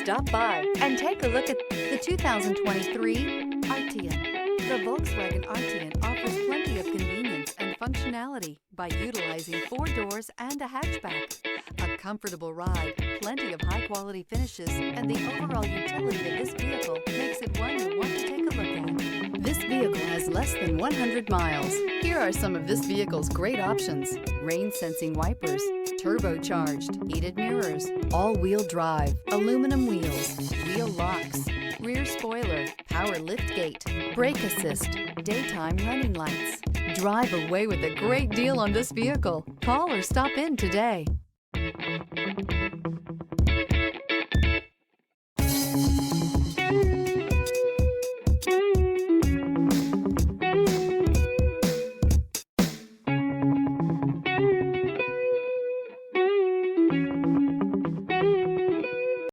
Stop by and take a look at the 2023 Arteon. The Volkswagen Arteon offers plenty of convenience and functionality by utilizing 4 doors and a hatchback. A comfortable ride, plenty of high-quality finishes, and the overall utility of this vehicle makes it one you want to take a look at. This vehicle has less than 100 miles. Here are some of this vehicle's great options: rain-sensing wipers, turbocharged, heated mirrors, all-wheel drive, aluminum wheels, wheel locks, rear spoiler, power liftgate, brake assist, daytime running lights. Drive away with a great deal on this vehicle. Call or stop in today.